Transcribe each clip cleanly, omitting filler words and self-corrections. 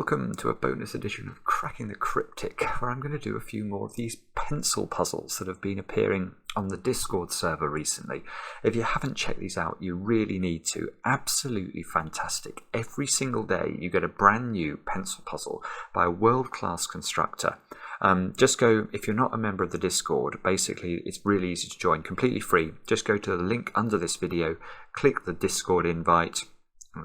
welcome to a bonus edition of Cracking the Cryptic, where I'm going to do a few more of these pencil puzzles that have been appearing on the Discord server recently. If you haven't checked these out, you really need to. Absolutely fantastic. Every single day you get a brand new pencil puzzle by a world-class constructor. Just go, if you're not a member of the Discord, basically it's really easy to join, completely free. Just go to the link under this video, click the Discord invite,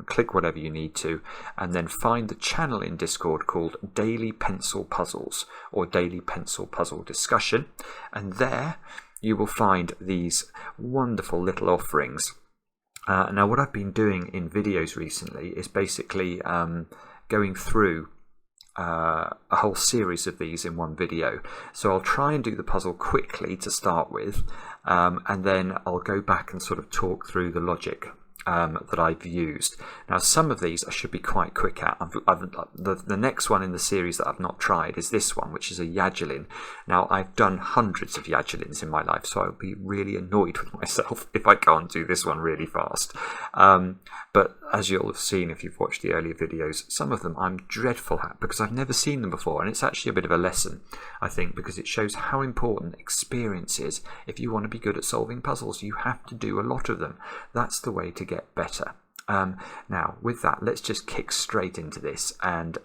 click whatever you need to, and then find the channel in Discord called Daily Pencil Puzzles or Daily Pencil Puzzle Discussion, and there you will find these wonderful little offerings. Now what I've been doing in videos recently is basically going through a whole series of these in one video. So I'll try and do the puzzle quickly to start with, and then I'll go back and sort of talk through the logic that I've used. Now some of these I should be quite quick at. The next one in the series that I've not tried is this one, which is a Yajilin. Now I've done hundreds of Yajilins in my life, so I'll be really annoyed with myself if I can't do this one really fast. But as you'll have seen if you've watched the earlier videos, some of them I'm dreadful at because I've never seen them before, and it's actually a bit of a lesson, I think, because it shows how important experience is. If you want to be good at solving puzzles, you have to do a lot of them. That's the way to get better. Now with that, let's just kick straight into this, and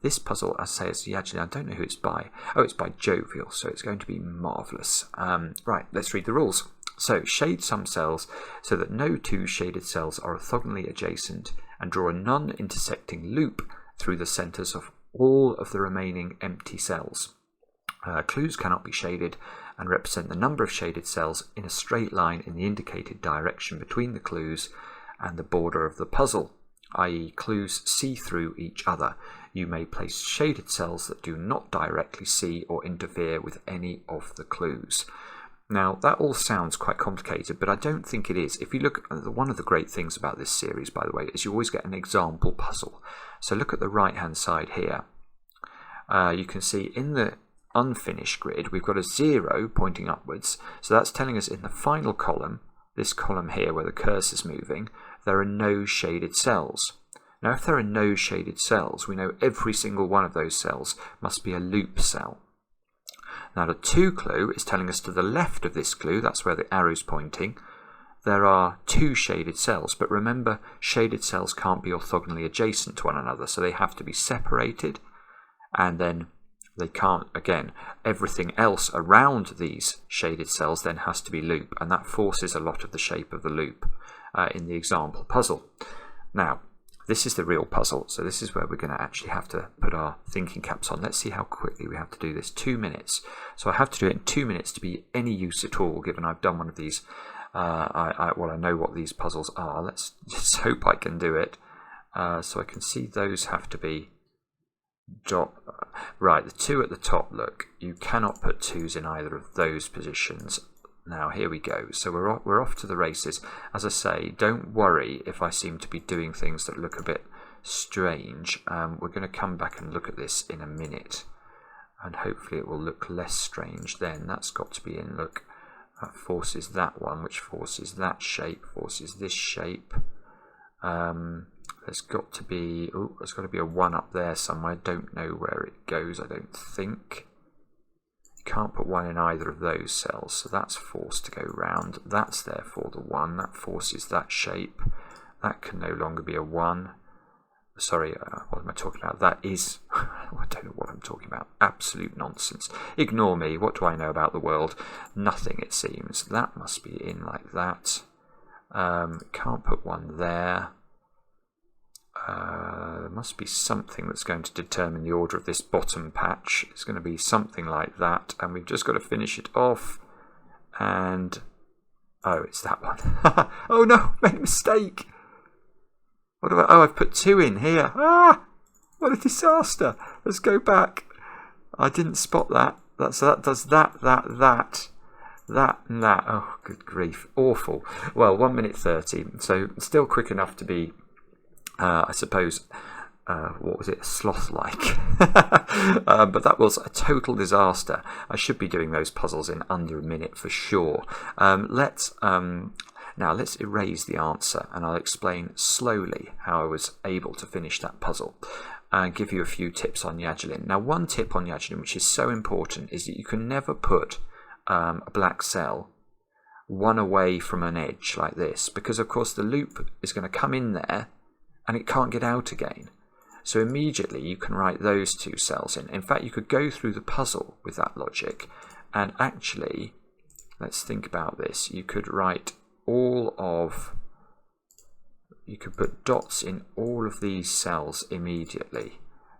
this puzzle, I say, it's Yajilin. I don't know who it's by. Oh, it's by Jovial, so it's going to be marvellous. Right, let's read the rules. So shade some cells so that no two shaded cells are orthogonally adjacent, and draw a non-intersecting loop through the centres of all of the remaining empty cells. Clues cannot be shaded and represent the number of shaded cells in a straight line in the indicated direction between the clues and the border of the puzzle, i.e. clues see through each other. You may place shaded cells that do not directly see or interfere with any of the clues. Now that all sounds quite complicated, but I don't think it is. If you look at one of the great things about this series, by the way, is you always get an example puzzle. So look at the right hand side here. You can see in the unfinished grid we've got a 0 pointing upwards, so that's telling us in the final column, this column here where the cursor's moving, there are no shaded cells. Now if there are no shaded cells, we know every single one of those cells must be a loop cell. Now the 2 clue is telling us to the left of this clue, that's where the arrow's pointing, there are 2 shaded cells, but remember shaded cells can't be orthogonally adjacent to one another, so they have to be separated, and then they can't, again, everything else around these shaded cells then has to be loop, and that forces a lot of the shape of the loop in the example puzzle. Now, this is the real puzzle, so this is where we're going to actually have to put our thinking caps on. Let's see how quickly we have to do this. 2 minutes. So I have to do it in 2 minutes to be any use at all, given I've done one of these. I know what these puzzles are. Let's just hope I can do it. So I can see those have to be right, the 2 at the top, look, you cannot put 2s in either of those positions. Now here we go, so we're off to the races. As I say, don't worry if I seem to be doing things that look a bit strange. We're going to come back and look at this in a minute, and hopefully it will look less strange then. That's got to be in, look, that forces that one, which forces that shape, forces this shape. There's got to be a 1 up there somewhere. Don't know where it goes, I don't think. You can't put 1 in either of those cells, so that's forced to go round. That's therefore the 1. That forces that shape. That can no longer be a 1. Sorry, what am I talking about? That is... I don't know what I'm talking about. Absolute nonsense. Ignore me. What do I know about the world? Nothing, it seems. That must be in like that. Can't put 1 there. There must be something that's going to determine the order of this bottom patch. It's going to be something like that, and we've just got to finish it off. And oh, it's that one. Oh no, made a mistake. What have I? Oh, I've put 2 in here. Ah, what a disaster. Let's go back. I didn't spot that. So that does that, and that. Oh, good grief, awful. Well, 1 minute 30. So still quick enough to be. I suppose, what was it, sloth-like. But that was a total disaster. I should be doing those puzzles in under a minute for sure. Now let's erase the answer, and I'll explain slowly how I was able to finish that puzzle. and give you a few tips on Yajilin. Now, one tip on Yajilin, which is so important, is that you can never put a black cell one away from an edge like this, because of course the loop is going to come in there and it can't get out again. So immediately you can write those two cells in. In fact, you could go through the puzzle with that logic, and actually, let's think about this. You could write you could put dots in all of these cells immediately,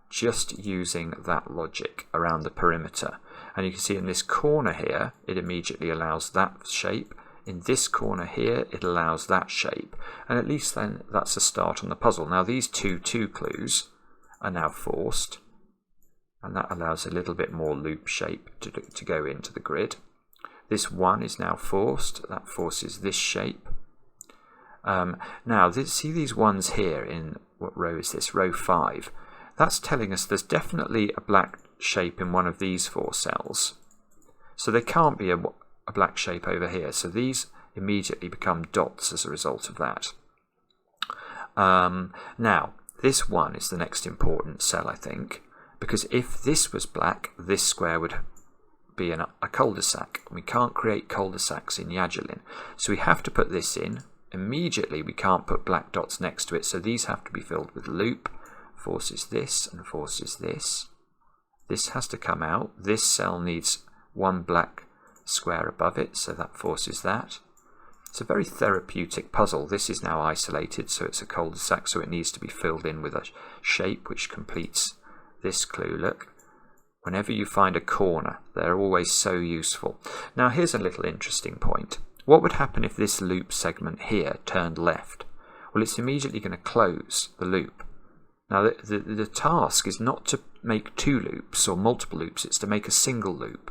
just using that logic around the perimeter. And you can see in this corner here, it immediately allows that shape. In this corner here, it allows that shape. And at least then that's a start on the puzzle. Now these two clues are now forced, and that allows a little bit more loop shape to go into the grid. This one is now forced, that forces this shape. Now, see these ones here in, what row is this? Row 5. That's telling us there's definitely a black shape in one of these 4 cells. So there can't be a black shape over here. So these immediately become dots as a result of that. Now, this one is the next important cell, I think, because if this was black, this square would be a cul-de-sac. We can't create cul-de-sacs in Yajilin. So we have to put this in. Immediately we can't put black dots next to it, so these have to be filled with loop. Forces this and forces this. This has to come out. This cell needs one black square above it, so that forces that. It's a very therapeutic puzzle. This is now isolated, so it's a cul-de-sac, so it needs to be filled in with a shape which completes this clue. Look, whenever you find a corner, they're always so useful. Now here's a little interesting point. What would happen if this loop segment here turned left? Well, it's immediately going to close the loop. Now, the task is not to make 2 loops or multiple loops, it's to make a single loop.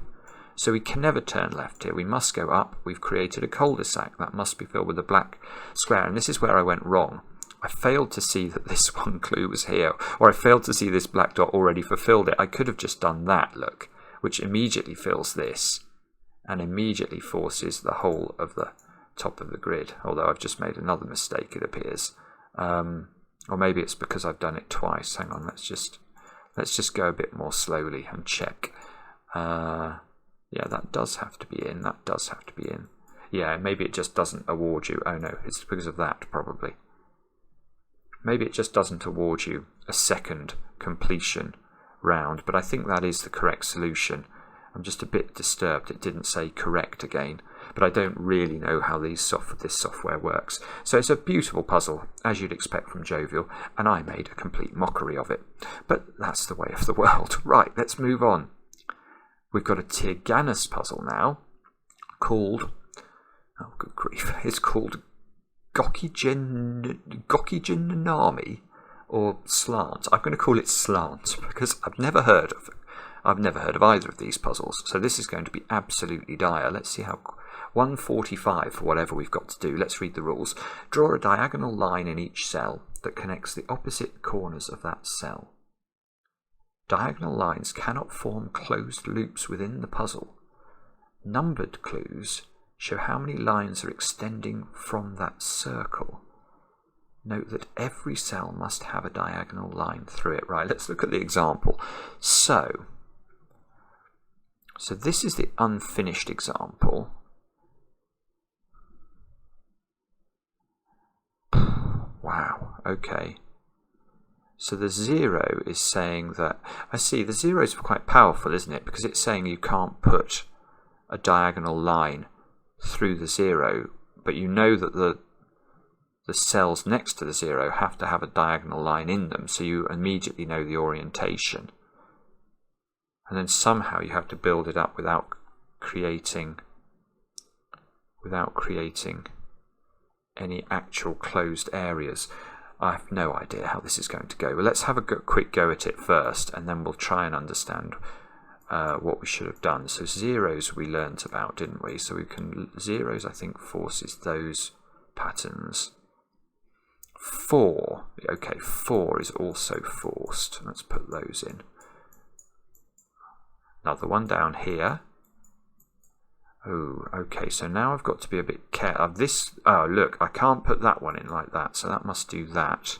So we can never turn left here. We must go up. We've created a cul-de-sac that must be filled with a black square. And this is where I went wrong. I failed to see that this one clue was here, or I failed to see this black dot already fulfilled it. I could have just done that, look, which immediately fills this, and immediately forces the whole of the top of the grid, although I've just made another mistake, it appears. Or maybe it's because I've done it twice. Hang on, let's just go a bit more slowly and check. Yeah, that does have to be in, that does have to be in. Yeah, maybe it just doesn't award you, oh no, it's because of that probably. Maybe it just doesn't award you a second completion round, but I think that is the correct solution. I'm just a bit disturbed it didn't say correct again, but I don't really know how this software works. So it's a beautiful puzzle, as you'd expect from Jovial, and I made a complete mockery of it. But that's the way of the world. Right, let's move on. We've got a Tyrgannus puzzle now, called, oh good grief, it's called Gokugen or Slant. I'm going to call it Slant because I've never heard of either of these puzzles, so this is going to be absolutely dire. Let's see how 145 for whatever we've got to do. Let's read the rules. Draw a diagonal line in each cell that connects the opposite corners of that cell. Diagonal lines cannot form closed loops within the puzzle. Numbered clues show how many lines are extending from that circle. Note that every cell must have a diagonal line through it. Right, let's look at the example. So this is the unfinished example. Wow, okay. So the 0 is saying that, I see, the 0 is quite powerful, isn't it? Because it's saying you can't put a diagonal line through the 0, but you know that the cells next to the 0 have to have a diagonal line in them, so you immediately know the orientation. And then somehow you have to build it up without creating any actual closed areas. I have no idea how this is going to go. But let's have a quick go at it first, and then we'll try and understand what we should have done. So zeros we learnt about, didn't we? So we can, zeros I think forces those patterns. 4, okay, 4 is also forced. Let's put those in. Another one down here. Oh, okay, so now I've got to be a bit careful. Oh, look, I can't put that one in like that, so that must do that.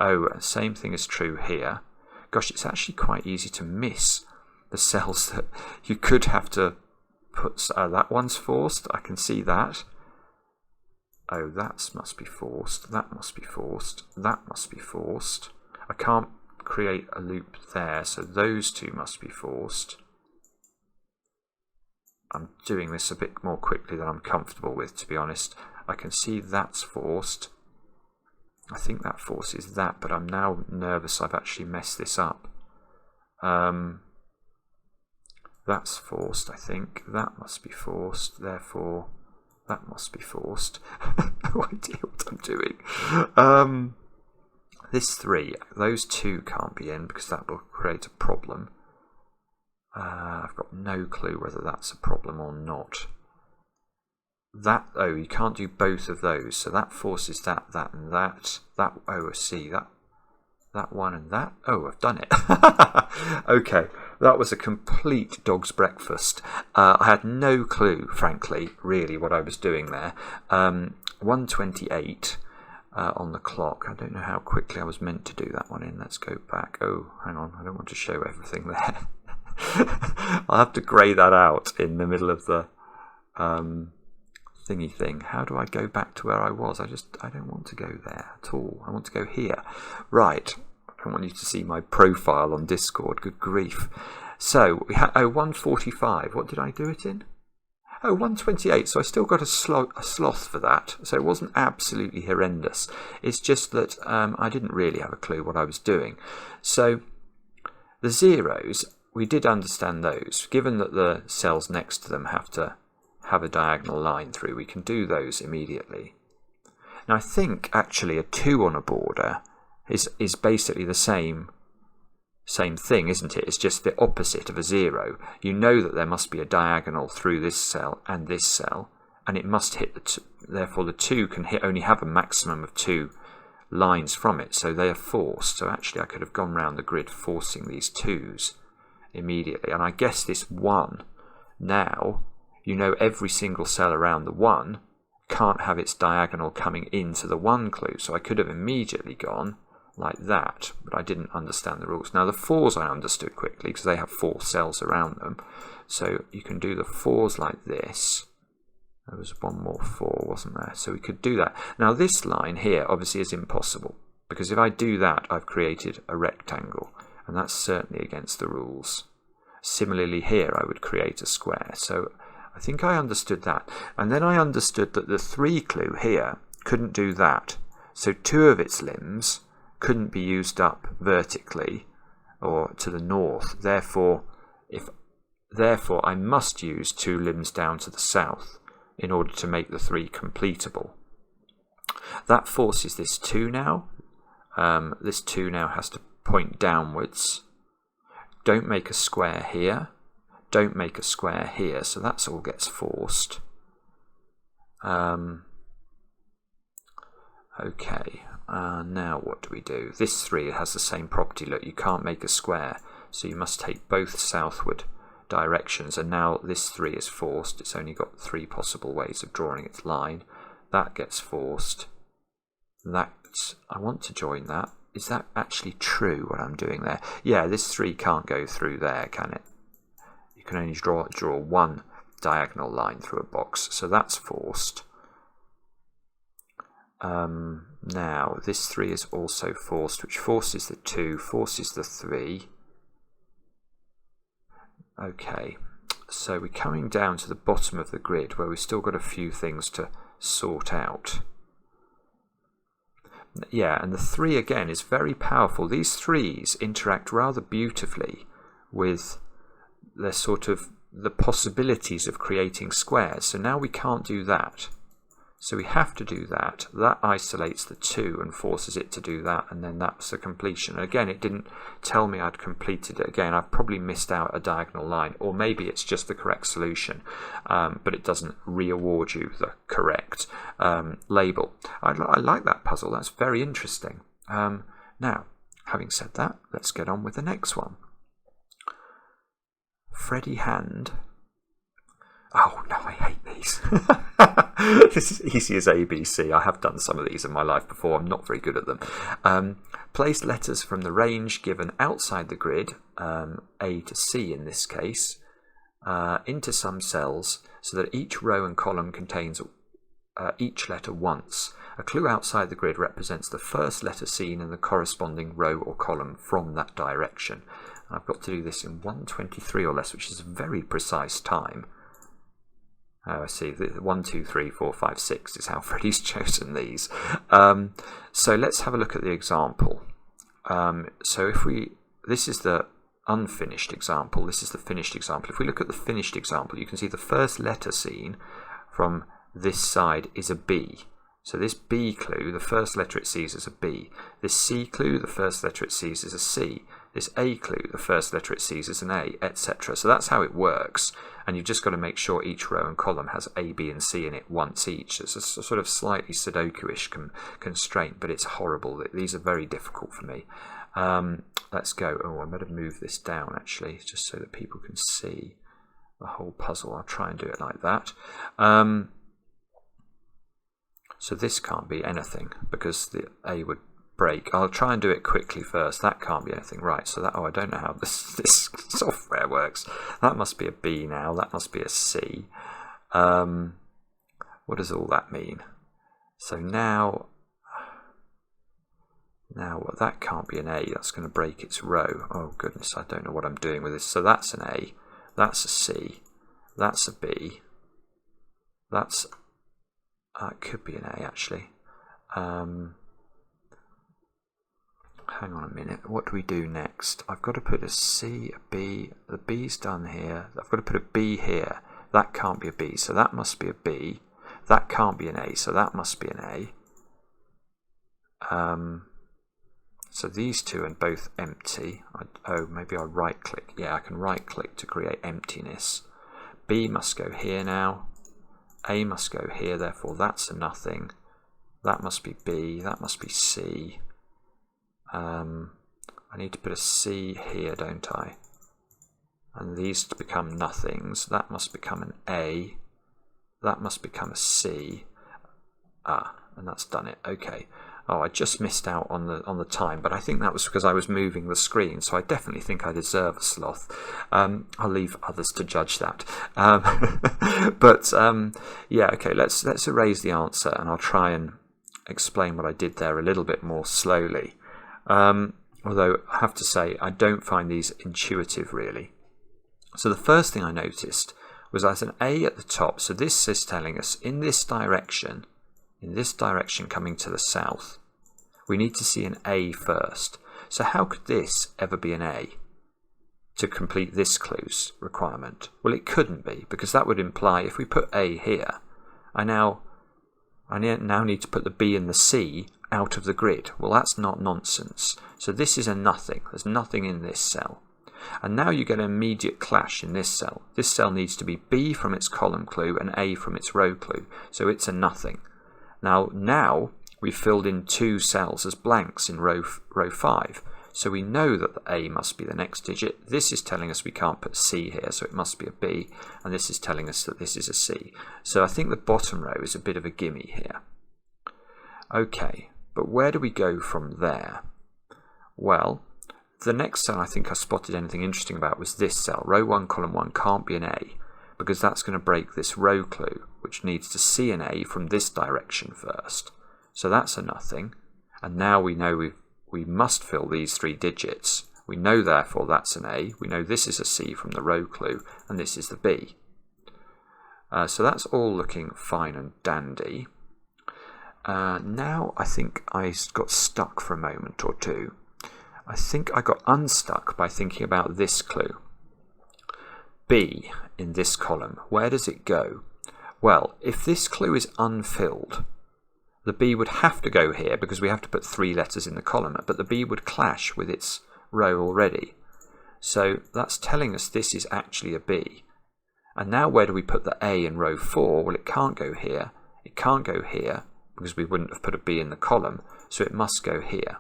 Oh, same thing is true here. Gosh, it's actually quite easy to miss the cells that you could have to put. That one's forced. I can see that. Oh, that must be forced. That must be forced. That must be forced. I can't create a loop there, so those two must be forced. I'm doing this a bit more quickly than I'm comfortable with, to be honest. I can see that's forced. I think that forces that, but I'm now nervous I've actually messed this up. That's forced, I think. That must be forced, therefore that must be forced. No idea what I'm doing. This 3, those 2 can't be in because that will create a problem. I've got no clue whether that's a problem or not. That, oh, you can't do both of those, so that forces that, that and that. That, oh, I see, that one and that. Oh, I've done it. Okay, that was a complete dog's breakfast. I had no clue, frankly, really, what I was doing there. 1:28 on the clock. I don't know how quickly I was meant to do that one in. Let's go back. Oh, hang on, I don't want to show everything there. I'll have to grey that out in the middle of the thingy thing. How do I go back to where I was? I don't want to go there at all. I want to go here. Right. I don't want you to see my profile on Discord. Good grief. So we had 1:45. What did I do it in? Oh, 1:28. So I still got a sloth for that. So it wasn't absolutely horrendous. It's just that I didn't really have a clue what I was doing. So the zeros, we did understand those. Given that the cells next to them have to have a diagonal line through, we can do those immediately. Now I think actually a 2 on a border is basically the same thing, isn't it? It's just the opposite of a 0. You know that there must be a diagonal through this cell, and it must hit the 2. Therefore the 2 can only have a maximum of 2 lines from it, so they are forced. So actually I could have gone round the grid forcing these 2s immediately, and I guess this 1 now, you know, every single cell around the 1 can't have its diagonal coming into the 1 clue, so I could have immediately gone like that, but I didn't understand the rules. Now the 4s I understood quickly because they have 4 cells around them, so you can do the 4s like this. There was one more 4, wasn't there? So we could do that. Now this line here obviously is impossible, because if I do that I've created a rectangle, and that's certainly against the rules. Similarly here I would create a square, so I think I understood that. And then I understood that the 3 clue here couldn't do that, so 2 of its limbs couldn't be used up vertically or to the north. Therefore I must use 2 limbs down to the south in order to make the 3 completable. That forces this 2 now. This 2 now has to point downwards. Don't make a square here. Don't make a square here. So that's all gets forced. Okay. Now what do we do? This 3 has the same property. Look, you can't make a square, so you must take both southward directions, and now this 3 is forced. It's only got 3 possible ways of drawing its line. That gets forced. That, I want to join that. Is that actually true, what I'm doing there? Yeah, this 3 can't go through there, can it? You can only draw 1 diagonal line through a box, so that's forced. Now, this 3 is also forced, which forces the 2, forces the 3. Okay, so we're coming down to the bottom of the grid where we've still got a few things to sort out. Yeah, and the 3 again is very powerful. These 3s interact rather beautifully with the sort of the possibilities of creating squares. So now we can't do that. So we have to do that. That isolates the 2 and forces it to do that, and then that's the completion. And again, it didn't tell me I'd completed it. Again, I've probably missed out a diagonal line, or maybe it's just the correct solution, but it doesn't re-award you the correct label. I like that puzzle. That's very interesting. Now, having said that, let's get on with the next one. Freddy Hand. Oh no, I hate these. This is easy as ABC. I have done some of these in my life before. I'm not very good at them. Place letters from the range given outside the grid, A to C in this case, into some cells so that each row and column contains each letter once. A clue outside the grid represents the first letter seen in the corresponding row or column from that direction. And I've got to do this in 1:23 or less, which is a very precise time. Oh, I see. 1, 2, 3, 4, 5, 6 is how Freddy's chosen these. So let's have a look at the example. So if this is the unfinished example, this is the finished example. If we look at the finished example, you can see the first letter seen from this side is a B. So this B clue, the first letter it sees is a B. This C clue, the first letter it sees is a C. This A clue, the first letter it sees is an A, etc. So that's how it works. And you've just got to make sure each row and column has A, B and C in it once each. It's a sort of slightly Sudoku-ish constraint, but it's horrible. These are very difficult for me. Let's go. Oh, I better move this down actually, just so that people can see the whole puzzle. I'll try and do it like that. So this can't be anything because the A would break. I'll try and do it quickly first. That can't be anything. Right, so that, I don't know how this software works. That must be a B now. That must be a C. What does all that mean? So now that can't be an A. That's going to break its row. Oh goodness, I don't know what I'm doing with this. So that's an A. That's a C. That's a B. That's it could be an A actually. Hang on a minute. What do we do next? I've got to put a C, a B. The B's done here. I've got to put a B here. That can't be a B, so that must be a B. That can't be an A, so that must be an A. So these two are both empty. Oh, maybe I right click. Yeah, I can right click to create emptiness. B must go here now. A must go here, therefore that's a nothing. That must be B, that must be C. I need to put a C here, don't I? And these to become nothings. That must become an A. That must become a C. And that's done it. Okay. Oh, I just missed out on the time, but I think that was because I was moving the screen, so I definitely think I deserve a sloth. I'll leave others to judge that. Yeah, okay, let's erase the answer, and I'll try and explain what I did there a little bit more slowly. Although I have to say, I don't find these intuitive, really. So the first thing I noticed was there's an A at the top, so this is telling us in this direction coming to the south, we need to see an A first. So how could this ever be an A to complete this clue's requirement? Well, it couldn't be, because that would imply if we put A here, I now need to put the B and the C out of the grid. Well, that's not nonsense. So this is a nothing. There's nothing in this cell. And now you get an immediate clash in this cell. This cell needs to be B from its column clue and A from its row clue. So it's a nothing. Now we've filled in two cells as blanks in row 5. So we know that the A must be the next digit. This is telling us we can't put C here, so it must be a B. And this is telling us that this is a C. So I think the bottom row is a bit of a gimme here. Okay, but where do we go from there? Well, the next cell I think I spotted anything interesting about was this cell. Row 1, column 1 can't be an A, because that's going to break this row clue, which needs to see an A from this direction first. So that's a nothing. And now we know we must fill these 3 digits. We know therefore that's an A. We know this is a C from the row clue, and this is the B. So that's all looking fine and dandy. Now I think I got stuck for a moment or two. I think I got unstuck by thinking about this clue. B in this column, where does it go? Well, if this clue is unfilled, the B would have to go here because we have to put 3 letters in the column, but the B would clash with its row already. So that's telling us this is actually a B. And now where do we put the A in row 4? Well, it can't go here. It can't go here because we wouldn't have put a B in the column, so it must go here.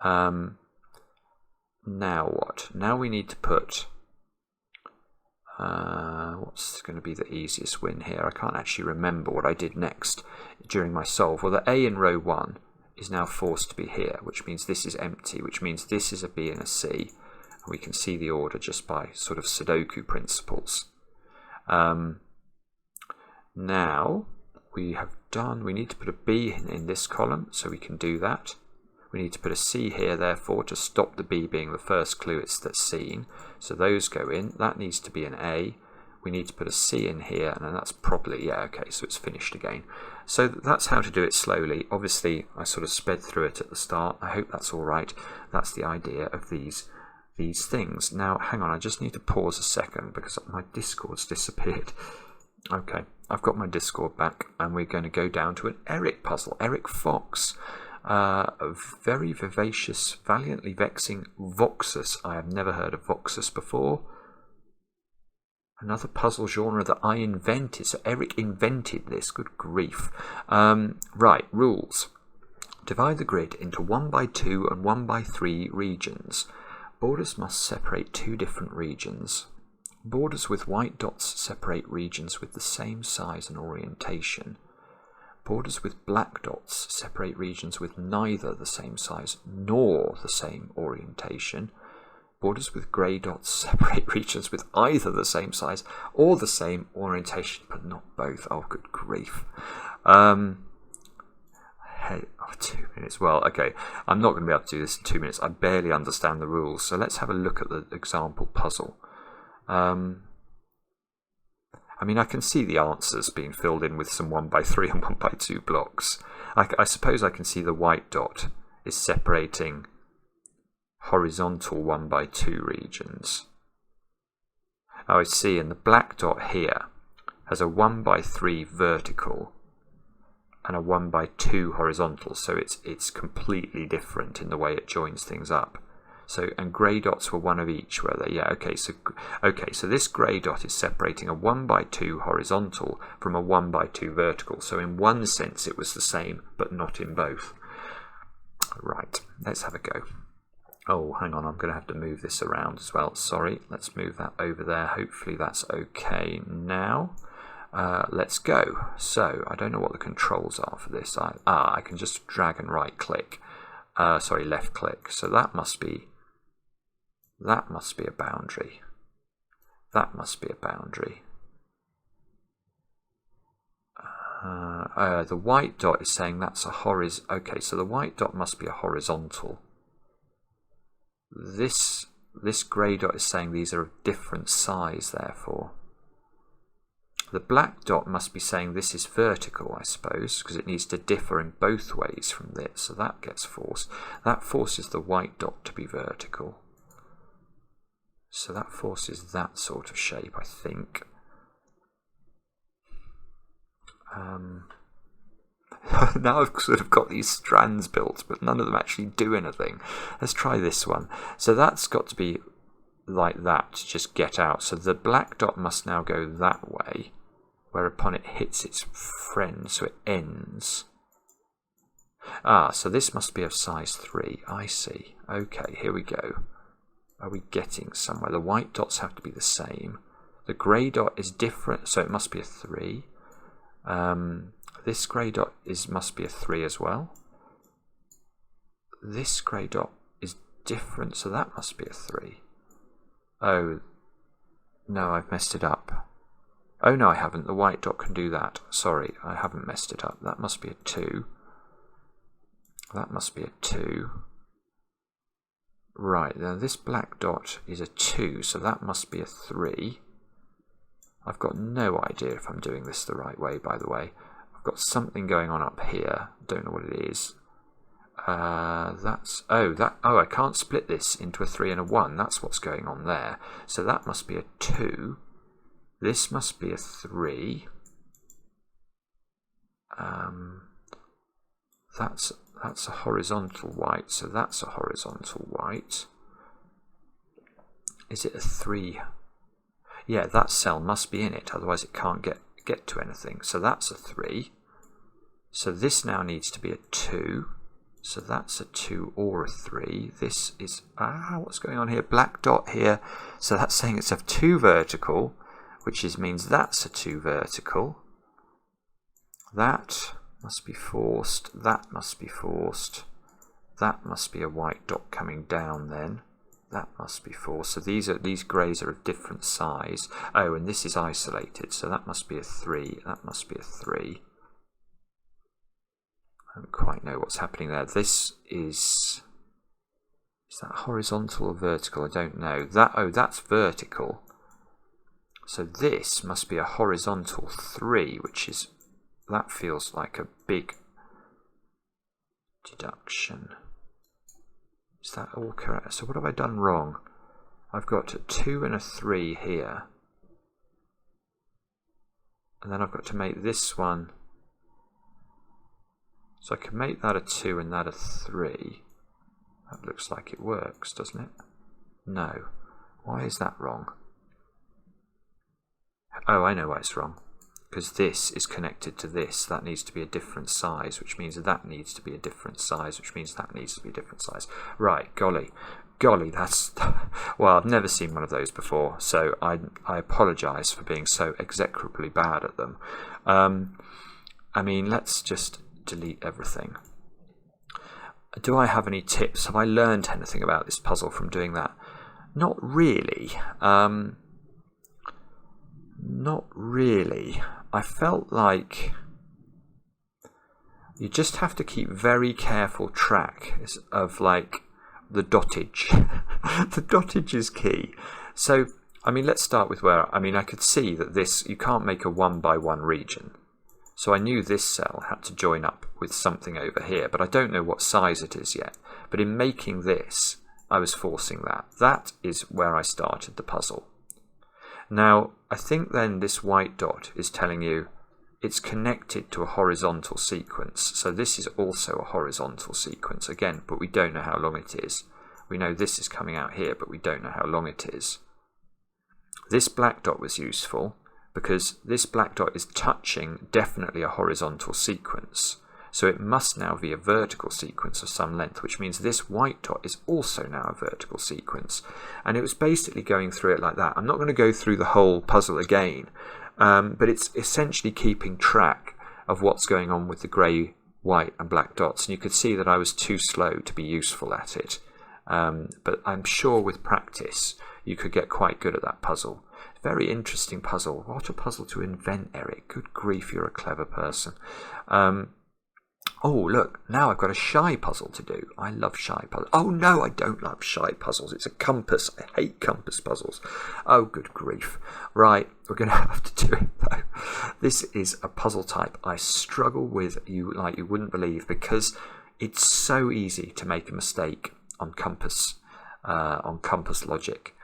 Now what? Now we need to put What's going to be the easiest win here? I can't actually remember what I did next during my solve. Well, the A in row 1 is now forced to be here, which means this is empty, which means this is a B and a C. And we can see the order just by sort of Sudoku principles. Now we need to put a B in this column, so we can do that. We need to put a C here, therefore, to stop the B being the first clue that's seen. So those go in. That needs to be an A. We need to put a C in here, and then that's probably, yeah, okay, so it's finished again. So that's how to do it slowly. Obviously, I sort of sped through it at the start. I hope that's all right. That's the idea of these things. Now, hang on, I just need to pause a second because my Discord's disappeared. Okay, I've got my Discord back, and we're going to go down to an Eric puzzle. Eric Fox. A very vivacious, valiantly vexing Voxus. I have never heard of Voxus before. Another puzzle genre that I invented. So Eric invented this. Good grief. Right, rules. Divide the grid into 1x2 and 1x3 regions. Borders must separate two different regions. Borders with white dots separate regions with the same size and orientation. Borders with black dots separate regions with neither the same size nor the same orientation. Borders with grey dots separate regions with either the same size or the same orientation, but not both. Oh, good grief. Hey, 2 minutes. Well, okay, I'm not going to be able to do this in 2 minutes. I barely understand the rules. So let's have a look at the example puzzle. I mean, I can see the answers being filled in with some 1x3 and 1x2 blocks. I suppose I can see the white dot is separating horizontal 1x2 regions. Oh, I see, and the black dot here has a 1x3 vertical and a 1x2 horizontal, so it's completely different in the way it joins things up. So, and grey dots were one of each, were they? Yeah, okay, so this grey dot is separating a 1x2 horizontal from a 1x2 vertical. So in one sense it was the same, but not in both. Right, let's have a go. Oh, hang on, I'm going to have to move this around as well. Sorry, let's move that over there. Hopefully that's okay now. Let's go. So, I don't know what the controls are for this. I can just drag and right click. Sorry, left click. So that must be a boundary. That must be a boundary. The white dot is saying that's a horizontal. Okay, so the white dot must be a horizontal. This grey dot is saying these are of different size, therefore. The black dot must be saying this is vertical, I suppose, because it needs to differ in both ways from this, so that gets forced. That forces the white dot to be vertical. So that forces that sort of shape, I think. Now I've sort of got these strands built, but none of them actually do anything. Let's try this one. So that's got to be like that to just get out. So the black dot must now go that way, whereupon it hits its friend, so it ends. So this must be of size 3. I see. Okay, here we go. Are we getting somewhere? The white dots have to be the same. The grey dot is different, so it must be a 3. This grey dot must be a 3 as well. This grey dot is different, so that must be a 3. Oh, no, I've messed it up. Oh, no, I haven't. The white dot can do that. Sorry, I haven't messed it up. That must be a 2. That must be a 2. Right, now this black dot is a 2, so that must be a 3. I've got no idea if I'm doing this the right way, by the way. I've got something going on up here. Don't know what it is. I can't split this into a 3 and a 1. That's what's going on there. So that must be a 2. This must be a 3. That's a horizontal white, so that's a horizontal white. Is it a 3? Yeah, that cell must be in it, otherwise it can't get to anything. So that's a 3. So this now needs to be a 2. So that's a 2 or a 3. This is... what's going on here? Black dot here. So that's saying it's a 2 vertical. which means that's a 2 vertical. That must be forced. That must be forced. That must be a white dot coming down then. That must be forced. So these greys are of different size. Oh, and this is isolated, so that must be a 3. That must be a 3. I don't quite know what's happening there. This is that horizontal or vertical? I don't know. That's vertical. So this must be a horizontal 3, which is, that feels like a big deduction. Is that all correct? So what have I done wrong? I've got a 2 and a 3 here. And then I've got to make this one. So I can make that a 2 and that a 3. That looks like it works, doesn't it? No. Why is that wrong? Oh, I know why it's wrong. Because this is connected to this. That needs to be a different size, which means that needs to be a different size, which means that needs to be a different size. Right, golly, that's... Well, I've never seen one of those before, so I apologise for being so execrably bad at them. I mean, let's just delete everything. Do I have any tips? Have I learned anything about this puzzle from doing that? Not really. Not really. I felt like you just have to keep very careful track of like the dottage. The dottage is key. So, I mean, let's start with where, I mean, I could see that this, you can't make a 1 by 1 region. So I knew this cell had to join up with something over here, but I don't know what size it is yet. But in making this, I was forcing that. That is where I started the puzzle. Now, I think then this white dot is telling you it's connected to a horizontal sequence. So this is also a horizontal sequence again, but we don't know how long it is. We know this is coming out here, but we don't know how long it is. This black dot was useful because this black dot is touching definitely a horizontal sequence. So it must now be a vertical sequence of some length, which means this white dot is also now a vertical sequence. And it was basically going through it like that. I'm not going to go through the whole puzzle again, but it's essentially keeping track of what's going on with the grey, white and black dots. And you could see that I was too slow to be useful at it. But I'm sure with practice you could get quite good at that puzzle. Very interesting puzzle. What a puzzle to invent, Eric. Good grief, you're a clever person. Oh, look, now I've got a shy puzzle to do. I love shy puzzles. Oh, no, I don't love shy puzzles. It's a compass. I hate compass puzzles. Oh, good grief. Right, we're going to have to do it, though. This is a puzzle type I struggle with, like you wouldn't believe, because it's so easy to make a mistake on compass logic.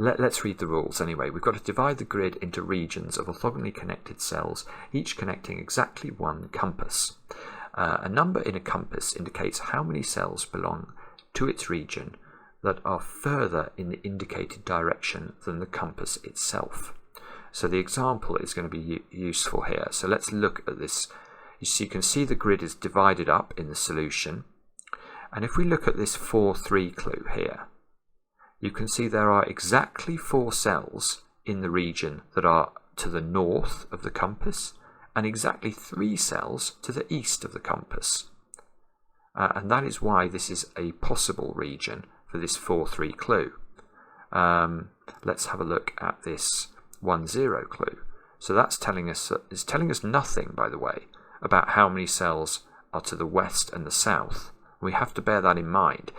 Let's read the rules anyway. We've got to divide the grid into regions of orthogonally connected cells, each connecting exactly one compass. A number in a compass indicates how many cells belong to its region that are further in the indicated direction than the compass itself. So the example is going to be useful here. So let's look at this. You can see the grid is divided up in the solution. And if we look at this 4-3 clue here, you can see there are exactly 4 cells in the region that are to the north of the compass and exactly 3 cells to the east of the compass. And that is why this is a possible region for this 4-3 clue. Let's have a look at this 1-0 clue. So that's telling us nothing, by the way, about how many cells are to the west and the south. We have to bear that in mind.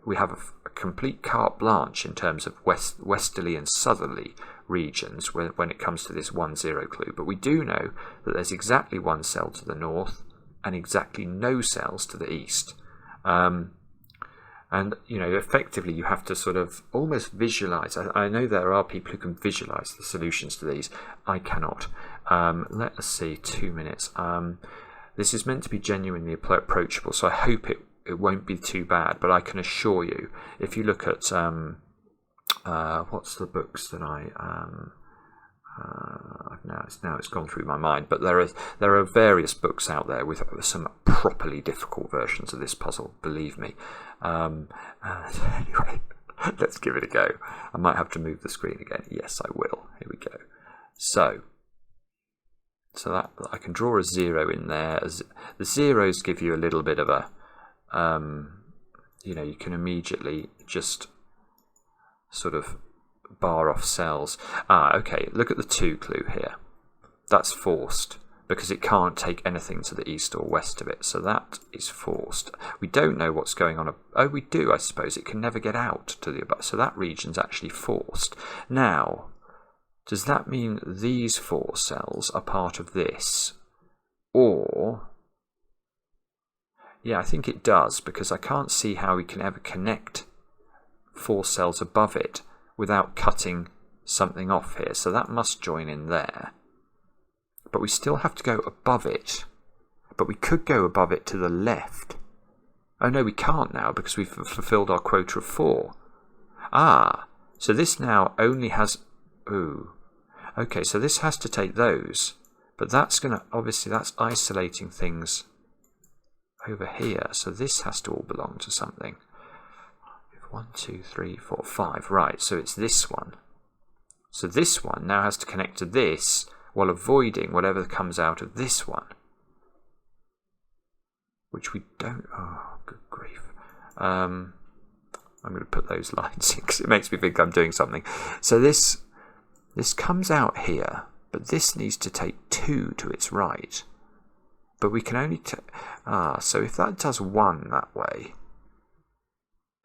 We have a complete carte blanche in terms of westerly and southerly regions when it comes to this 1-0 clue. But we do know that there's exactly 1 cell to the north and exactly no cells to the east. And, you know, effectively you have to sort of almost visualize. I know there are people who can visualize the solutions to these. I cannot. Let us see, 2 minutes. This is meant to be genuinely approachable, so I hope it won't be too bad. But I can assure you, if you look at what's the books that now it's gone through my mind, but there are various books out there with some properly difficult versions of this puzzle, believe me. Anyway, Let's give it a go. I might have to move the screen again. Yes, I will. Here we go. So that I can draw a 0 in there. The zeros give you a little bit of a, you know, you can immediately just sort of bar off cells. Okay, look at the 2 clue here. That's forced because it can't take anything to the east or west of it. So that is forced. We don't know what's going on. Oh, we do, I suppose. It can never get out to the above. So that region's actually forced. Now, does that mean these 4 cells are part of this? Or, yeah, I think it does, because I can't see how we can ever connect 4 cells above it without cutting something off here. So that must join in there. But we still have to go above it. But we could go above it to the left. Oh no, we can't now because we've fulfilled our quota of 4. So this now only has... Ooh. Okay, so this has to take those. But that's going to... Obviously, that's isolating things over here. So this has to all belong to something. 1, 2, 3, 4, 5. Right, so it's this one. So this one now has to connect to this while avoiding whatever comes out of this one. Which we don't... Oh, good grief. I'm going to put those lines in because it makes me think I'm doing something. So this comes out here, but this needs to take 2 to its right. But we can only... so if that does 1 that way,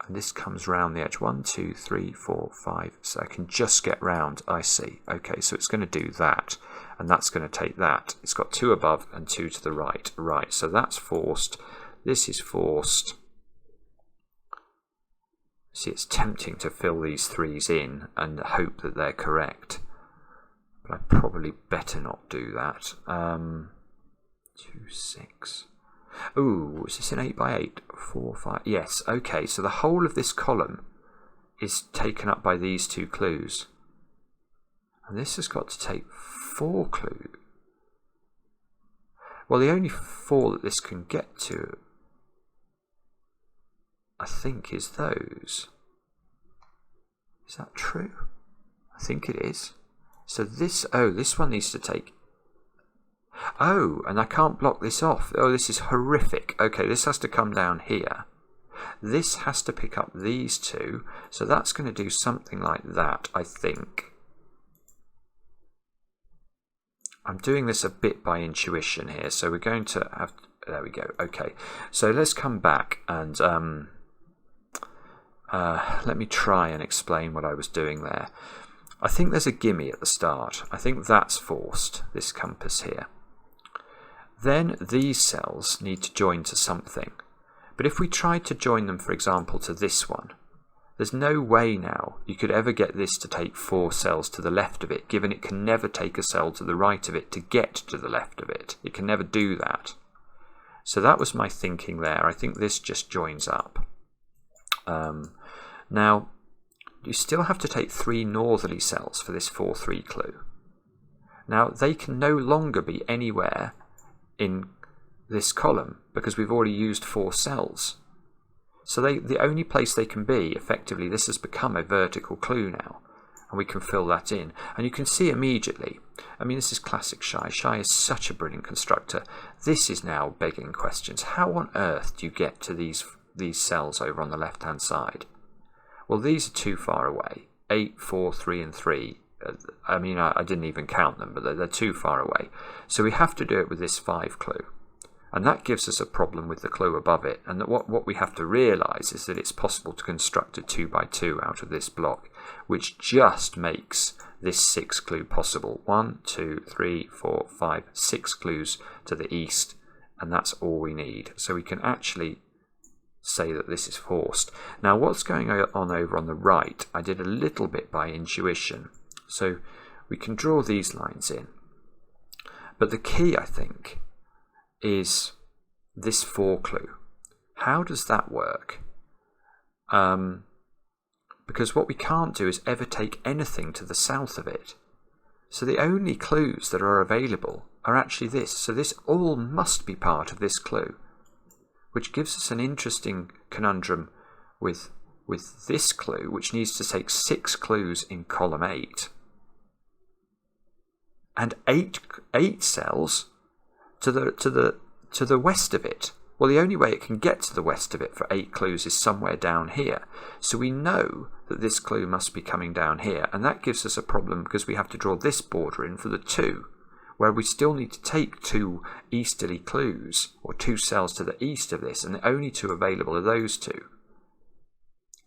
and this comes round the edge, 1, 2, 3, 4, 5, so I can just get round, I see. Okay, so it's going to do that, and that's going to take that. It's got 2 above and 2 to the right. Right, so that's forced. This is forced. See, it's tempting to fill these 3s in and hope that they're correct. But I probably better not do that. 2, 6... Ooh, is this an 8 by 8? 4, 5. Yes, okay, so the whole of this column is taken up by these 2 clues. And this has got to take 4 clues. Well, the only 4 that this can get to, I think, is those. Is that true? I think it is. So this one needs to take... Oh, and I can't block this off. Oh, this is horrific. Okay, this has to come down here. This has to pick up these 2. So that's going to do something like that, I think. I'm doing this a bit by intuition here. So we're going to have... There we go. Okay, so let's come back and let me try and explain what I was doing there. I think there's a gimme at the start. I think that's forced, this compass here. Then these cells need to join to something. But if we tried to join them, for example, to this one, there's no way now you could ever get this to take 4 cells to the left of it, given it can never take a cell to the right of it to get to the left of it. It can never do that. So that was my thinking there. I think this just joins up. Now, you still have to take 3 northerly cells for this 4-3 clue. Now, they can no longer be anywhere in this column because we've already used 4 cells. So the only place they can be, effectively, this has become a vertical clue now, and we can fill that in. And you can see immediately, I mean, this is classic Shy. Shy is such a brilliant constructor. This is now begging questions. How on earth do you get to these cells over on the left-hand side? Well, these are too far away. 8, 4, 3, and 3. I mean, I didn't even count them, but they're too far away. So we have to do it with this 5 clue. And that gives us a problem with the clue above it. And that what we have to realise is that it's possible to construct a 2 by 2 out of this block, which just makes this 6 clue possible. 1, 2, 3, 4, 5, 6 clues to the east, and that's all we need. So we can actually say that this is forced. Now, what's going on over on the right, I did a little bit by intuition. So we can draw these lines in. But the key, I think, is this 4 clue. How does that work? Because what we can't do is ever take anything to the south of it. So the only clues that are available are actually this. So this all must be part of this clue, which gives us an interesting conundrum with with this clue, which needs to take 6 clues in column 8, and eight cells to the west of it. Well, the only way it can get to the west of it for 8 clues is somewhere down here. So we know that this clue must be coming down here, and that gives us a problem because we have to draw this border in for the 2, where we still need to take 2 easterly clues, or 2 cells to the east of this, and the only 2 available are those 2.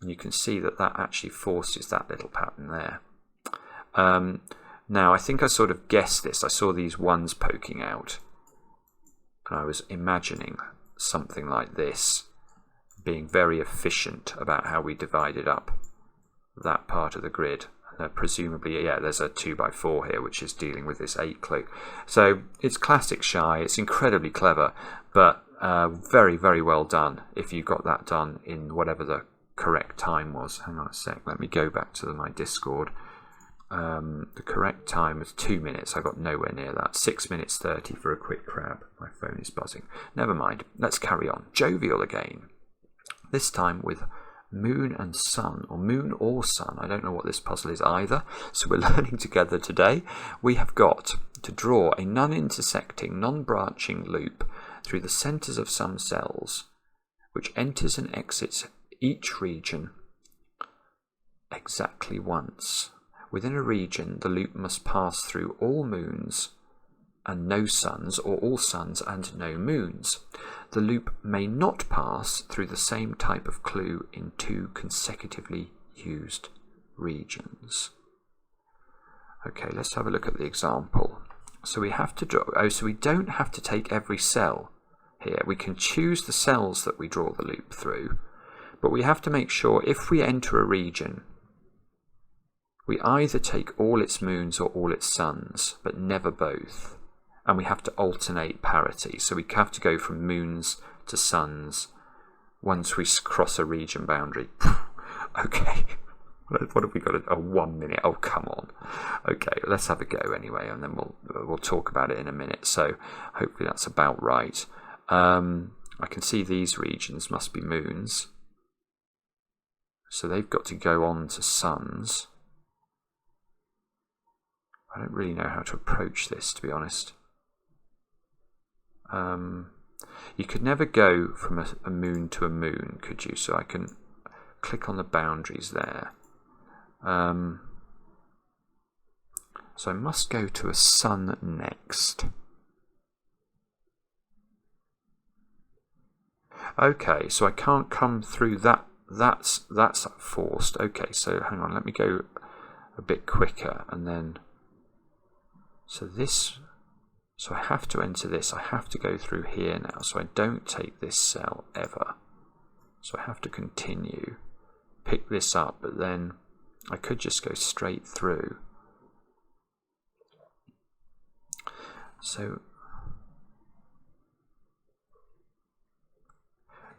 And you can see that that actually forces that little pattern there. Now, I think I sort of guessed this. I saw these ones poking out, and I was imagining something like this, being very efficient about how we divided up that part of the grid. Presumably, yeah, there's a 2x4 here, which is dealing with this 8 clue. So it's classic Shy. It's incredibly clever, but very, very well done if you got that done in whatever the correct time was. Hang on a sec. Let me go back to my Discord. The correct time was 2 minutes. I got nowhere near that. 6 minutes 30 for a quick crab. My phone is buzzing. Never mind. Let's carry on. Jovial again. This time with moon and sun, or moon or sun. I don't know what this puzzle is either. So we're learning together today. We have got to draw a non-intersecting, non-branching loop through the centers of some cells, which enters and exits each region exactly once. Within a region, the loop must pass through all moons and no suns, or all suns and no moons. The loop may not pass through the same type of clue in 2 consecutively used regions. Okay, let's have a look at the example. So we have to draw, so we don't have to take every cell here. We can choose the cells that we draw the loop through, but we have to make sure if we enter a region, we either take all its moons or all its suns, but never both. And we have to alternate parity. So we have to go from moons to suns once we cross a region boundary. Okay. What have we got? 1 minute. Oh, come on. Okay, let's have a go anyway, and then we'll talk about it in a minute. So hopefully that's about right. I can see these regions must be moons. So they've got to go on to suns. I don't really know how to approach this, to be honest. You could never go from a moon to a moon, could you? So I can click on the boundaries there. So I must go to a sun next. Okay, so I can't come through that. That's forced. Okay, so hang on, let me go a bit quicker, and then... So I have to enter this. I have to go through here now. So I don't take this cell ever. So I have to continue, pick this up, but then I could just go straight through. So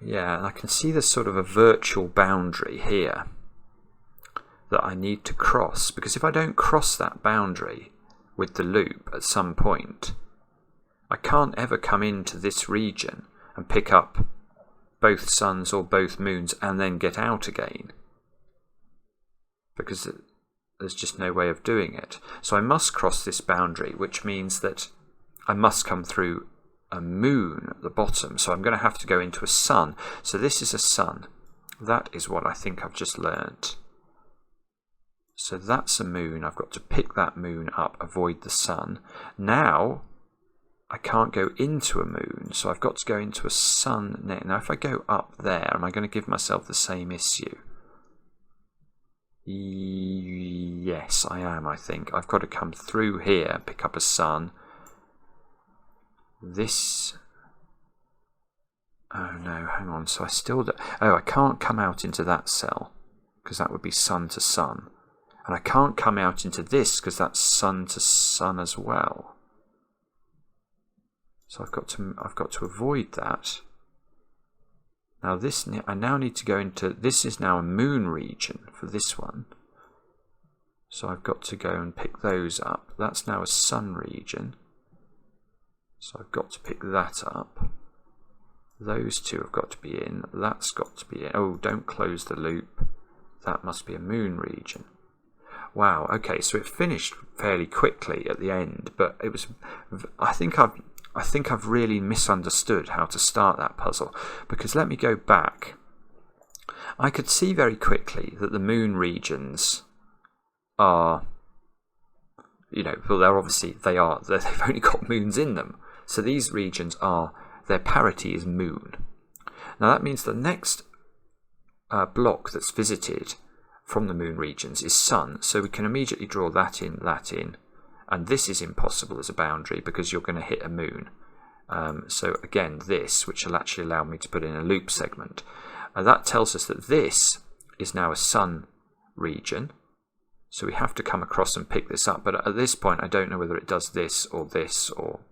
yeah, and I can see there's sort of a virtual boundary here that I need to cross, because if I don't cross that boundary with the loop at some point, I can't ever come into this region and pick up both suns or both moons and then get out again, because there's just no way of doing it. So I must cross this boundary, which means that I must come through a moon at the bottom. So I'm going to have to go into a sun. So this is a sun. That is what I think I've just learnt. So that's a moon. I've got to pick that moon up, avoid the sun. Now I can't go into a moon, so I've got to go into a sun. Now if I go up there, am I going to give myself the same issue? Yes, I am, I think. I've got to come through here, pick up a sun. This... Oh no, hang on. So I still... I can't come out into that cell, because that would be sun to sun. And I can't come out into this, because that's sun to sun as well. So I've got to avoid that. Now I now need to go into... This is now a moon region for this one. So I've got to go and pick those up. That's now a sun region. So I've got to pick that up. those two have got to be in. That's got to be in. Oh, don't close the loop. That must be a moon region. Wow, okay, so it finished fairly quickly at the end, but it was. I think I've really misunderstood how to start that puzzle, because let me go back. I could see very quickly that the moon regions are, well, they've only got moons in them. So these regions their parity is moon. Now that means the next block that's visited from the moon regions is sun, so we can immediately draw that in, and this is impossible as a boundary because you're going to hit a moon. So again, this, which will actually allow me to put in a loop segment, that tells us that this is now a sun region, so we have to come across and pick this up, but at this point I don't know whether it does this or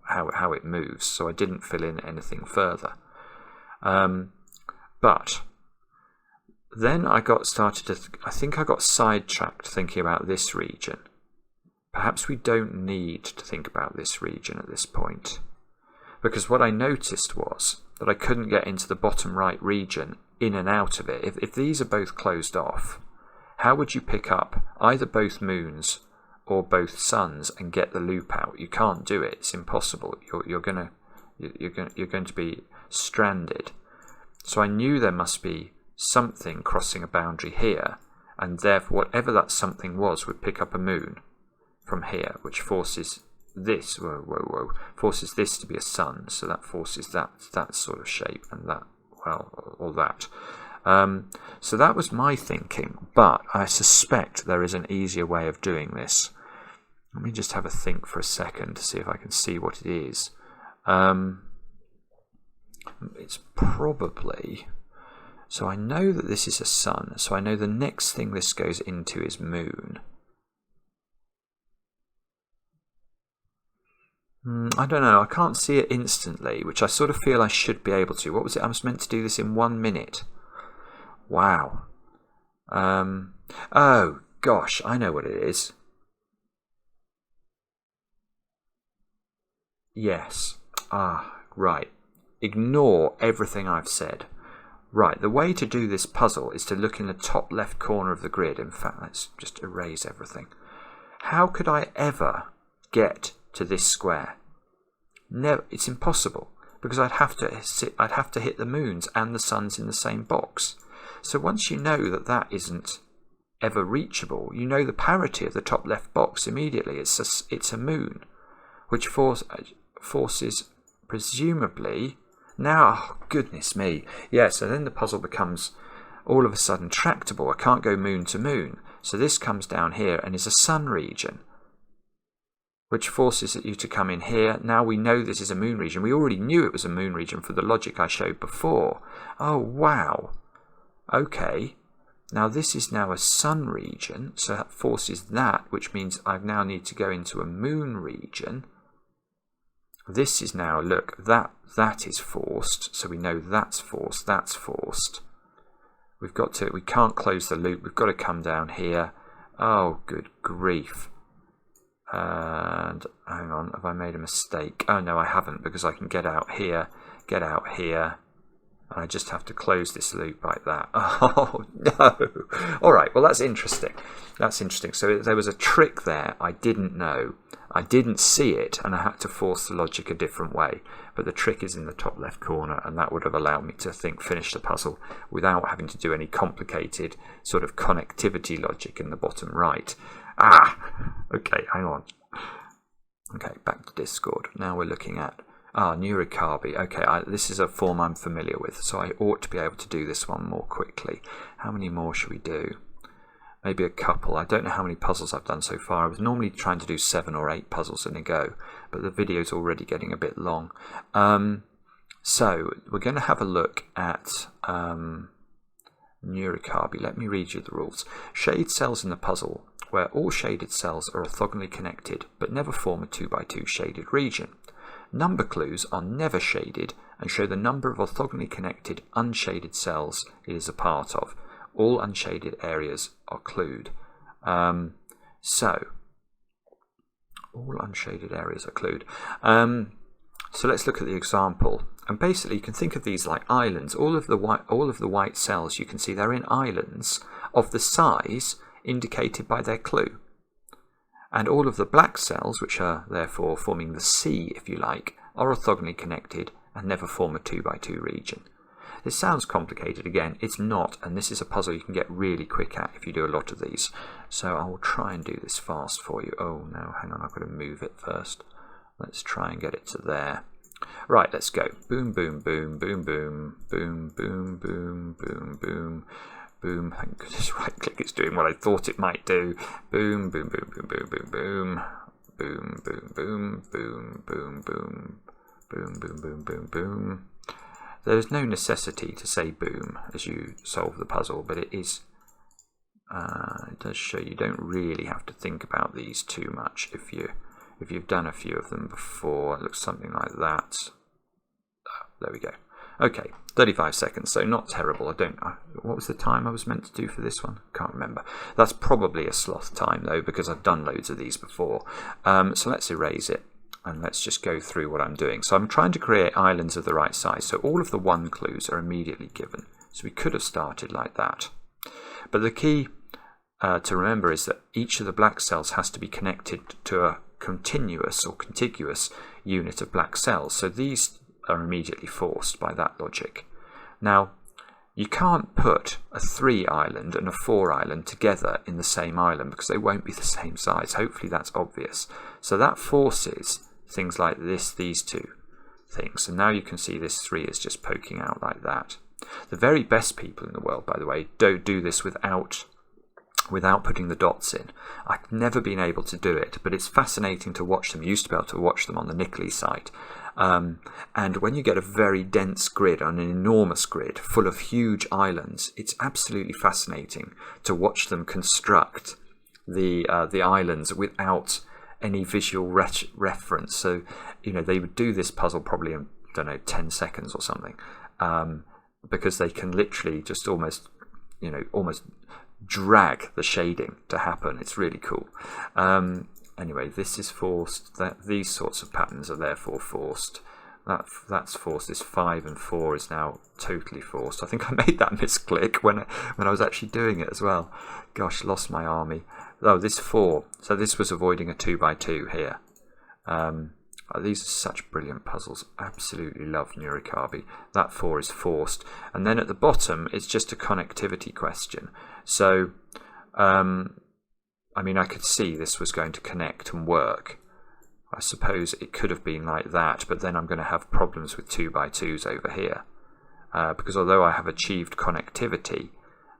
how it moves, so I didn't fill in anything further. But then I got sidetracked thinking about this region. Perhaps we don't need to think about this region at this point, because what I noticed was that I couldn't get into the bottom right region in and out of it. If these are both closed off, how would you pick up either both moons or both suns and get the loop out? You can't do it. It's impossible. You're going to be stranded. So I knew there must be something crossing a boundary here, and therefore whatever that something was would pick up a moon from here, which forces this forces this to be a sun, so that forces that sort of shape, and that, well, all that. So that was my thinking, but I suspect there is an easier way of doing this. Let me just have a think for a second to see if I can see what it is. It's probably... So I know that this is a sun, so I know the next thing this goes into is moon. I don't know, I can't see it instantly, which I sort of feel I should be able to. What was it? I was meant to do this in 1 minute. Wow. Oh, gosh, I know what it is. Yes. Right. Ignore everything I've said. Right, the way to do this puzzle is to look in the top left corner of the grid. In fact, let's just erase everything. How could I ever get to this square? No, it's impossible, because I'd have to hit the moons and the suns in the same box. So once you know that isn't ever reachable, you know the parity of the top left box immediately. It's a moon, which forces presumably. Now, oh, goodness me. Yeah, so then the puzzle becomes all of a sudden tractable. I can't go moon to moon. So this comes down here and is a sun region, which forces you to come in here. Now we know this is a moon region. We already knew it was a moon region for the logic I showed before. Oh, wow. Okay. Now this is now a sun region, so that forces that, which means I now need to go into a moon region. This is now, look, that is forced, so we know that's forced. We can't close the loop, we've got to come down here. Oh, good grief. And, hang on, have I made a mistake? Oh, no, I haven't, because I can get out here, and I just have to close this loop like that. Oh, no. All right, well, that's interesting. So there was a trick there I didn't know. I didn't see it, and I had to force the logic a different way. But the trick is in the top left corner, and that would have allowed me to finish the puzzle without having to do any complicated sort of connectivity logic in the bottom right. Okay, hang on. Okay, back to Discord. Now we're looking at Neurocarbi. Okay, this is a form I'm familiar with, so I ought to be able to do this one more quickly. How many more should we do? Maybe a couple. I don't know how many puzzles I've done so far. I was normally trying to do 7 or 8 puzzles in a go, but the video's already getting a bit long. So we're going to have a look at Neurocarbi. Let me read you the rules. Shade cells in the puzzle, where all shaded cells are orthogonally connected, but never form a 2x2 shaded region. Number clues are never shaded and show the number of orthogonally connected unshaded cells it is a part of. All unshaded areas are clued. So, all unshaded areas are clued. So let's look at the example. And basically, you can think of these like islands. All of the white cells, you can see they're in islands of the size indicated by their clue. And all of the black cells, which are therefore forming the C, if you like, are orthogonally connected and never form a 2x2 region. This sounds complicated. Again, it's not, and this is a puzzle you can get really quick at if you do a lot of these. So I will try and do this fast for you. Oh no, hang on, I've got to move it first. Let's try and get it to there. Right, let's go. Boom, boom, boom, boom, boom, boom, boom, boom, boom, boom, boom. Thank goodness, right click is doing what I thought it might do. Boom, boom, boom, boom, boom, boom, boom, boom, boom, boom, boom, boom, boom, boom, boom, boom, boom, boom. There's no necessity to say boom as you solve the puzzle, but it is. It does show you don't really have to think about these too much if you've done a few of them before. It looks something like that. There we go. Okay, 35 seconds, so not terrible. What was the time I was meant to do for this one? Can't remember. That's probably a sloth time though, because I've done loads of these before. So let's erase it. And let's just go through what I'm doing. So I'm trying to create islands of the right size. So all of the 1 clues are immediately given. So we could have started like that. But the key to remember is that each of the black cells has to be connected to a continuous or contiguous unit of black cells. So these are immediately forced by that logic. Now, you can't put a 3 island and a 4 island together in the same island because they won't be the same size. Hopefully that's obvious. So that forces things like these two things. And now you can see this 3 is just poking out like that. The very best people in the world, by the way, don't do this without putting the dots in. I've never been able to do it, but it's fascinating to watch them. You used to be able to watch them on the Nickely site. And when you get a very dense grid, on an enormous grid full of huge islands, it's absolutely fascinating to watch them construct the islands without any visual reference. So, they would do this puzzle probably in, 10 seconds or something, because they can literally just almost drag the shading to happen. It's really cool. Anyway, this is forced. These sorts of patterns are therefore forced. That's forced. This 5 and 4 is now totally forced. I think I made that misclick when I was actually doing it as well. Gosh, lost my army. Oh, this 4. So this was avoiding a 2x2 here. These are such brilliant puzzles. Absolutely love Neurocarbi. That 4 is forced. And then at the bottom, it's just a connectivity question. So, I could see this was going to connect and work. I suppose it could have been like that, but then I'm going to have problems with 2x2s over here. Because although I have achieved connectivity,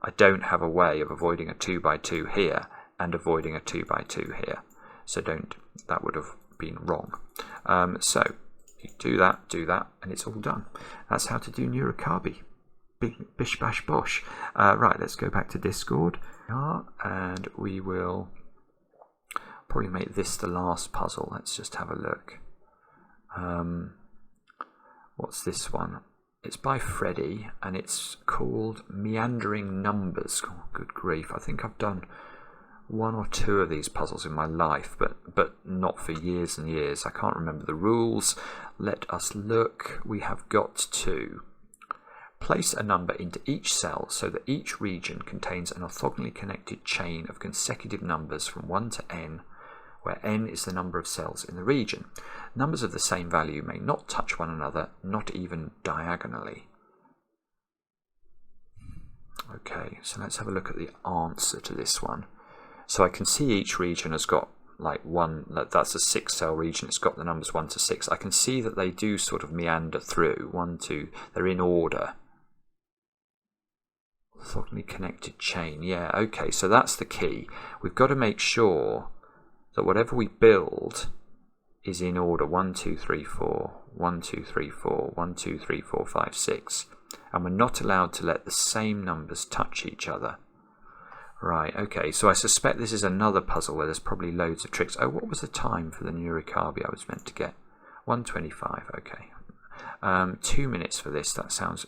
I don't have a way of avoiding a 2x2 here and avoiding a 2x2 here. So that would have been wrong. So you do that, and it's all done. That's how to do Neurocarbi. Bish bash bosh. Right, let's go back to Discord. And we will probably make this the last puzzle. Let's just have a look. What's this one? It's by Freddy, and it's called Meandering Numbers. Oh, good grief. I think I've done 1 or 2 of these puzzles in my life, but not for years and years. I can't remember the rules. Let us look. We have got to place a number into each cell so that each region contains an orthogonally connected chain of consecutive numbers from 1 to n, where n is the number of cells in the region. Numbers of the same value may not touch one another, not even diagonally. Okay, so let's have a look at the answer to this one. So I can see each region has got like one, that's a 6-cell region, it's got the numbers 1 to 6. I can see that they do sort of meander through, 1, 2, they're in order. Orthogonally connected chain, yeah, okay, so that's the key. We've got to make sure that whatever we build is in order. 1, 2, 3, 4, 1, 2, 3, 4, 1, 2, 3, 4, 5, 6. And we're not allowed to let the same numbers touch each other. Right, okay, so I suspect this is another puzzle where there's probably loads of tricks. Oh, what was the time for the Neurocarbi I was meant to get? 1:25, okay. 2 minutes for this, that sounds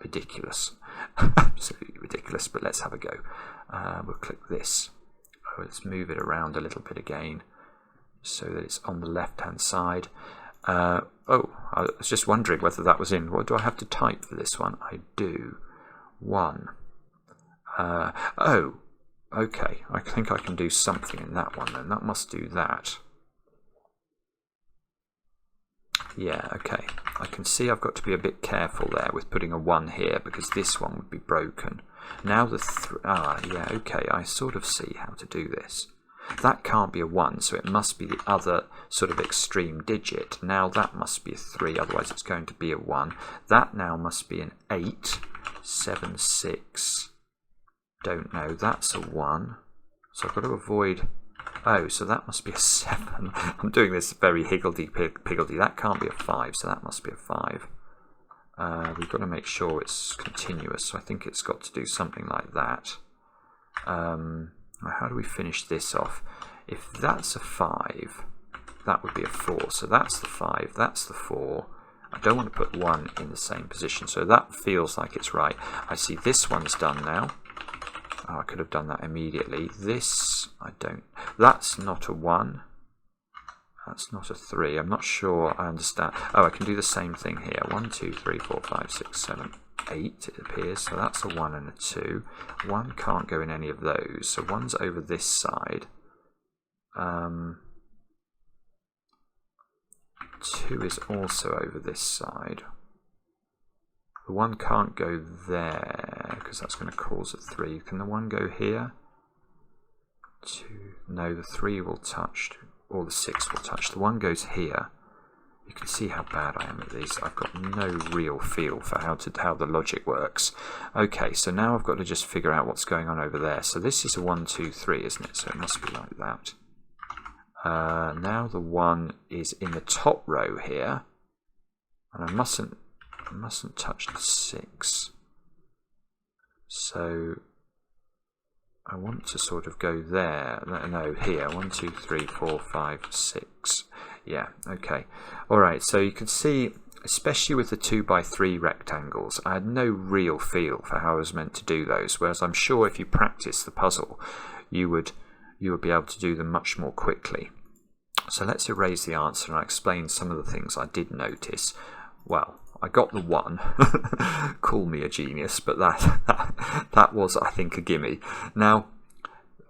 ridiculous. Absolutely ridiculous, but let's have a go. We'll click this. Oh, let's move it around a little bit again so that it's on the left-hand side. Oh, I was just wondering whether that was in. What do I have to type for this one? I do. 1. Oh, okay. I think I can do something in that one then. That must do that. Yeah, okay. I can see I've got to be a bit careful there with putting a 1 here because this one would be broken. Now the yeah, okay. I sort of see how to do this. That can't be a 1, so it must be the other sort of extreme digit. Now that must be a 3, otherwise it's going to be a 1. That now must be an 8. 7, 6. Don't know. That's a 1. So I've got to avoid... Oh, so that must be a 7. I'm doing this very higgledy-piggledy. That can't be a 5, so that must be a 5. We've got to make sure it's continuous, so I think it's got to do something like that. How do we finish this off? If that's a 5, that would be a 4. So that's the 5, that's the 4. I don't want to put 1 in the same position, so that feels like it's right. I see this one's done now. Oh, I could have done that immediately. This, I don't. That's not a 1. That's not a 3. I'm not sure I understand. Oh, I can do the same thing here. 1, 2, 3, 4, 5, 6, 7, 8, it appears. So that's a 1 and a 2. 1 can't go in any of those. So 1's over this side. 2 is also over this side. The 1 can't go there because that's going to cause a 3. Can the 1 go here? 2. No, the 3 will touch, or the 6 will touch. The 1 goes here. You can see how bad I am at these. I've got no real feel for how the logic works. Okay, so now I've got to just figure out what's going on over there. So this is a 1, 2, 3, isn't it? So it must be like that. Now the 1 is in the top row here, and I mustn't touch the 6. So I want to sort of go there. No, here. 1, 2, 3, 4, 5, 6. Yeah, okay. Alright, so you can see, especially with the 2x3 rectangles, I had no real feel for how I was meant to do those, whereas I'm sure if you practice the puzzle, you would be able to do them much more quickly. So let's erase the answer and I'll explain some of the things I did notice. Well, I got the 1. Call me a genius, but that was, I think, a gimme. Now,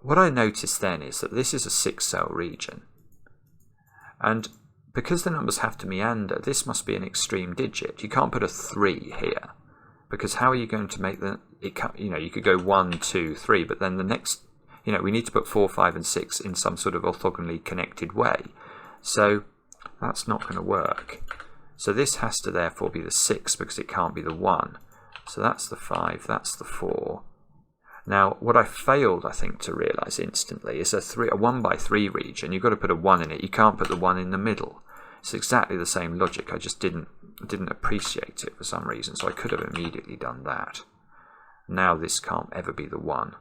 what I noticed then is that this is a 6-cell region. And because the numbers have to meander, this must be an extreme digit. You can't put a 3 here, because how are you going to make you could go 1, 2, 3, but then the next, we need to put 4, 5, and 6 in some sort of orthogonally connected way. So that's not going to work. So this has to therefore be the 6 because it can't be the 1. So that's the 5, that's the 4. Now, what I failed, I think, to realise instantly is a 1x3 region. You've got to put a 1 in it. You can't put the 1 in the middle. It's exactly the same logic. I just didn't appreciate it for some reason, so I could have immediately done that. Now this can't ever be the 1.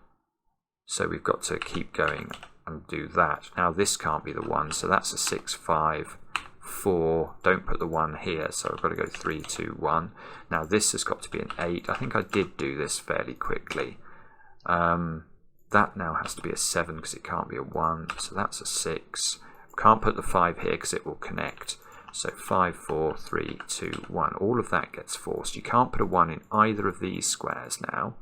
So we've got to keep going and do that. Now this can't be the 1, so that's a 6, 5, 4. Don't put the 1 here, so I've got to go 3, 2, 1. Now this has got to be an 8. I think I did do this fairly quickly. That now has to be a 7 because it can't be a 1, so that's a 6. Can't put the 5 here because it will connect. So 5, 4, 3, 2, 1. All of that gets forced. You can't put a 1 in either of these squares now.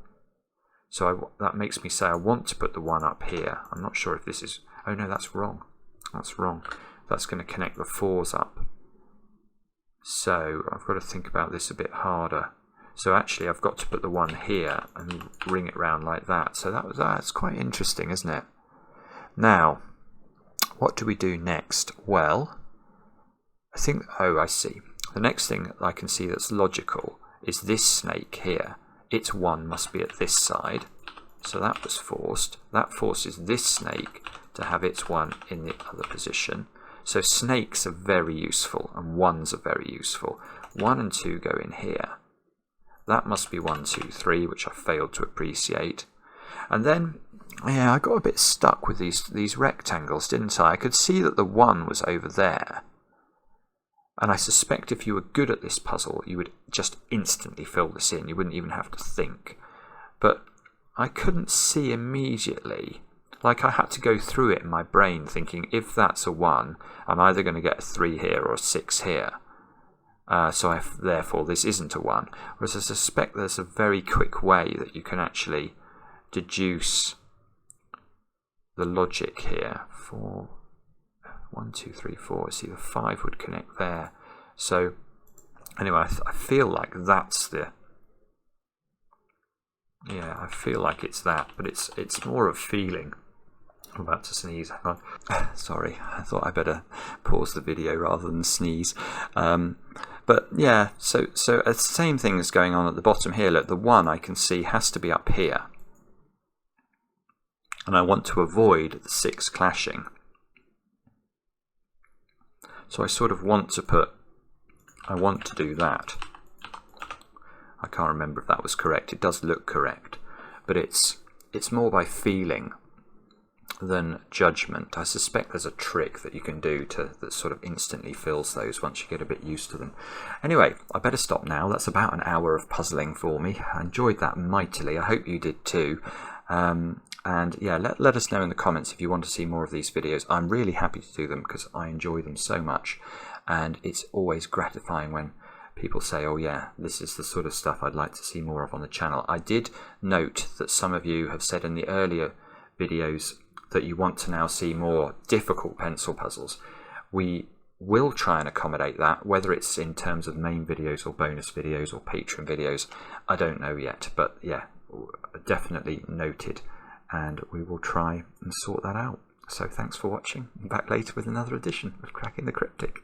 So that makes me say I want to put the 1 up here. I'm not sure if this is... Oh no, that's wrong. That's wrong. That's going to connect the 4s up. So I've got to think about this a bit harder. So actually I've got to put the 1 here and ring it round like that. So that's quite interesting, isn't it? Now, what do we do next? Well, I think... Oh, I see. The next thing I can see that's logical is this snake here. Its 1 must be at this side. So that was forced. That forces this snake to have its 1 in the other position. So snakes are very useful and 1s are very useful. 1 and 2 go in here. That must be 1, 2, 3, which I failed to appreciate. And then, yeah, I got a bit stuck with these rectangles, didn't I? I could see that the 1 was over there. And I suspect if you were good at this puzzle, you would just instantly fill this in. You wouldn't even have to think. But I couldn't see immediately. Like I had to go through it in my brain thinking, if that's a 1, I'm either going to get a 3 here or a 6 here. So therefore this isn't a 1. Whereas I suspect there's a very quick way that you can actually deduce the logic here. 4, 1, 2, 3, 4. See, the 5 would connect there. So anyway, I feel like that's the... Yeah, I feel like it's that, but it's more of feeling. I'm about to sneeze. Hang on. Sorry, I thought I better pause the video rather than sneeze. But yeah, so the same thing is going on at the bottom here. Look, the 1 I can see has to be up here. And I want to avoid the 6 clashing. So I sort of want to do that. I can't remember if that was correct. It does look correct, but it's more by feeling than judgment. I suspect there's a trick that you can do that sort of instantly fills those once you get a bit used to them. Anyway, I better stop now. That's about an hour of puzzling for me. I enjoyed that mightily. I hope you did too. And yeah, let us know in the comments if you want to see more of these videos. I'm really happy to do them because I enjoy them so much, and it's always gratifying when people say, oh yeah, this is the sort of stuff I'd like to see more of on the channel. I did note that some of you have said in the earlier videos that you want to now see more difficult pencil puzzles. We will try and accommodate that, whether it's in terms of main videos or bonus videos or Patreon videos. I don't know yet, but yeah, definitely noted, and we will try and sort that out. So thanks for watching. I'm back later with another edition of Cracking the Cryptic.